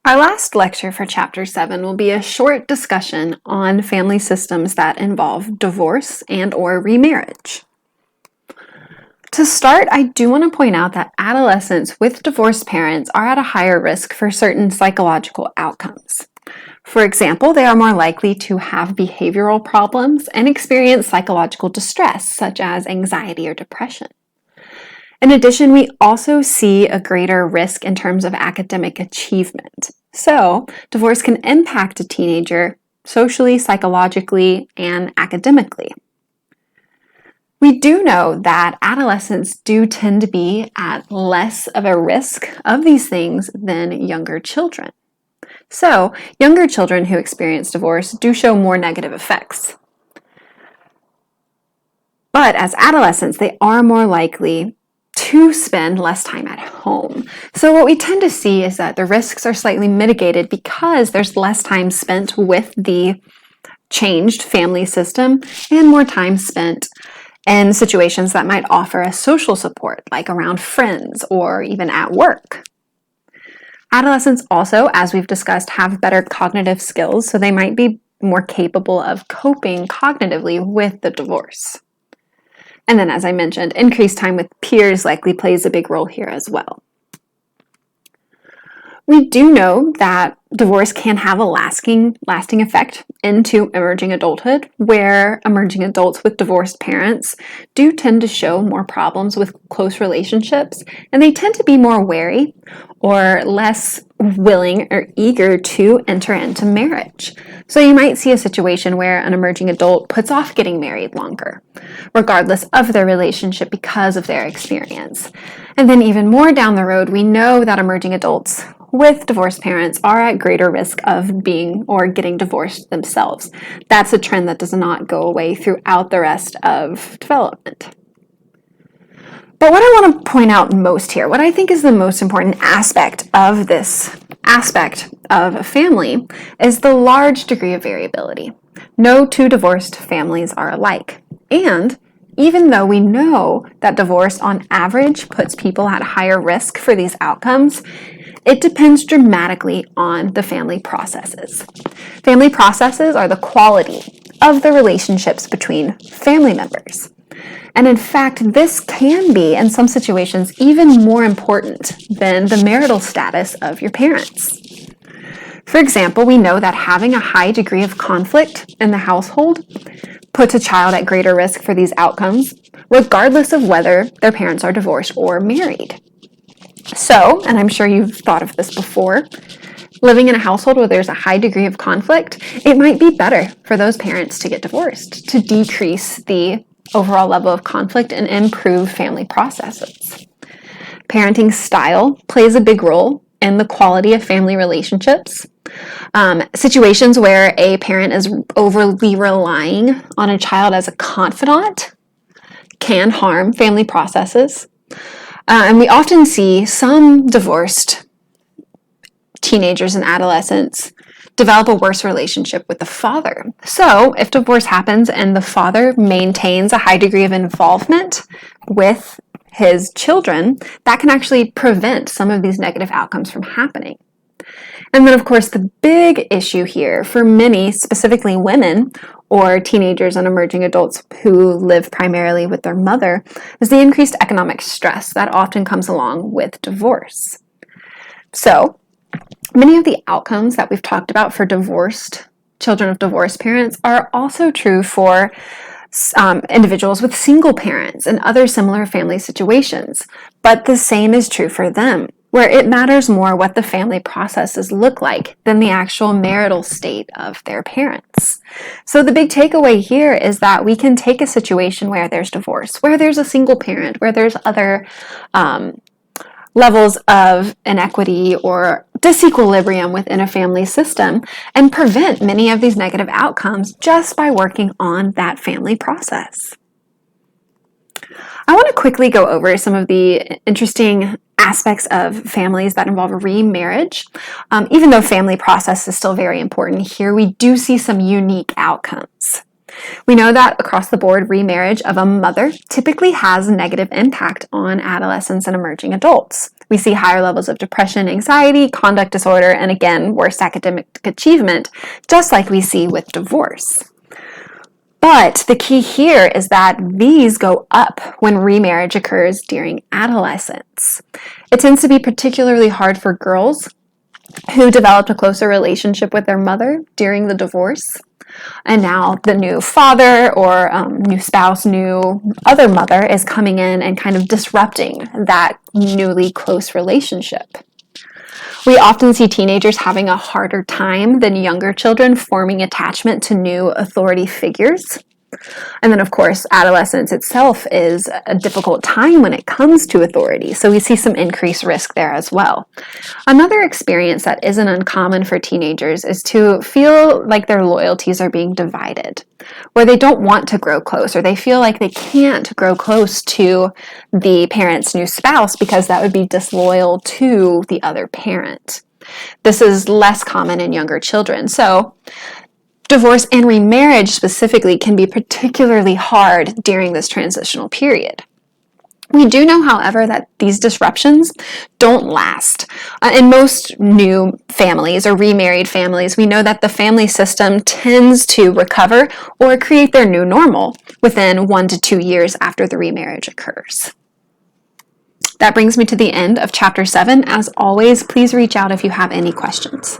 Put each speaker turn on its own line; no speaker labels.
Our last lecture for Chapter 7 will be a short discussion on family systems that involve divorce and/or remarriage. To start, I do want to point out that adolescents with divorced parents are at a higher risk for certain psychological outcomes. For example, they are more likely to have behavioral problems and experience psychological distress, such as anxiety or depression. In addition, we also see a greater risk in terms of academic achievement. So, divorce can impact a teenager socially, psychologically, and academically. We do know that adolescents do tend to be at less of a risk of these things than younger children. So, younger children who experience divorce do show more negative effects. But as adolescents, they are more likely to spend less time at home. So what we tend to see is that the risks are slightly mitigated because there's less time spent with the changed family system and more time spent in situations that might offer a social support, like around friends or even at work. Adolescents also, as we've discussed, have better cognitive skills, so they might be more capable of coping cognitively with the divorce. And then, as I mentioned, increased time with peers likely plays a big role here as well. We do know that divorce can have a lasting effect into emerging adulthood, where emerging adults with divorced parents do tend to show more problems with close relationships, and they tend to be more wary or less willing or eager to enter into marriage. So you might see a situation where an emerging adult puts off getting married longer, regardless of their relationship because of their experience. And then even more down the road, we know that emerging adults with divorced parents are at greater risk of being or getting divorced themselves. That's a trend that does not go away throughout the rest of development. But what I want to point out most here, what I think is the most important aspect of this aspect of a family, is the large degree of variability. No two divorced families are alike. And even though we know that divorce on average puts people at higher risk for these outcomes, it depends dramatically on the family processes. Family processes are the quality of the relationships between family members. And in fact, this can be, in some situations, even more important than the marital status of your parents. For example, we know that having a high degree of conflict in the household puts a child at greater risk for these outcomes, regardless of whether their parents are divorced or married. So, and I'm sure you've thought of this before, living in a household where there's a high degree of conflict, it might be better for those parents to get divorced, to decrease the overall level of conflict and improve family processes. Parenting style plays a big role in the quality of family relationships. Situations where a parent is overly relying on a child as a confidant can harm family processes. And we often see some divorced teenagers and adolescents develop a worse relationship with the father. So if divorce happens and the father maintains a high degree of involvement with his children, that can actually prevent some of these negative outcomes from happening. And then, of course, the big issue here for many, specifically women or teenagers and emerging adults who live primarily with their mother, is the increased economic stress that often comes along with divorce. So, many of the outcomes that we've talked about for children of divorced parents are also true for individuals with single parents and other similar family situations. But the same is true for them, where it matters more what the family processes look like than the actual marital state of their parents. So the big takeaway here is that we can take a situation where there's divorce, where there's a single parent, where there's other levels of inequity or disequilibrium within a family system, and prevent many of these negative outcomes just by working on that family process. I want to quickly go over some of the interesting aspects of families that involve remarriage. Even though family process is still very important, here we do see some unique outcomes. We know that across the board, remarriage of a mother typically has a negative impact on adolescents and emerging adults. We see higher levels of depression, anxiety, conduct disorder, and again, worse academic achievement, just like we see with divorce. But the key here is that these go up when remarriage occurs during adolescence. It tends to be particularly hard for girls who developed a closer relationship with their mother during the divorce. And now the new father or new spouse, new other mother is coming in and kind of disrupting that newly close relationship. We often see teenagers having a harder time than younger children forming attachment to new authority figures. And then, of course, adolescence itself is a difficult time when it comes to authority, so we see some increased risk there as well. Another experience that isn't uncommon for teenagers is to feel like their loyalties are being divided, where they don't want to grow close, or they feel like they can't grow close to the parent's new spouse because that would be disloyal to the other parent. This is less common in younger children. So divorce and remarriage specifically can be particularly hard during this transitional period. We do know, however, that these disruptions don't last. In most new families or remarried families, we know that the family system tends to recover or create their new normal within 1 to 2 years after the remarriage occurs. That brings me to the end of Chapter 7. As always, please reach out if you have any questions.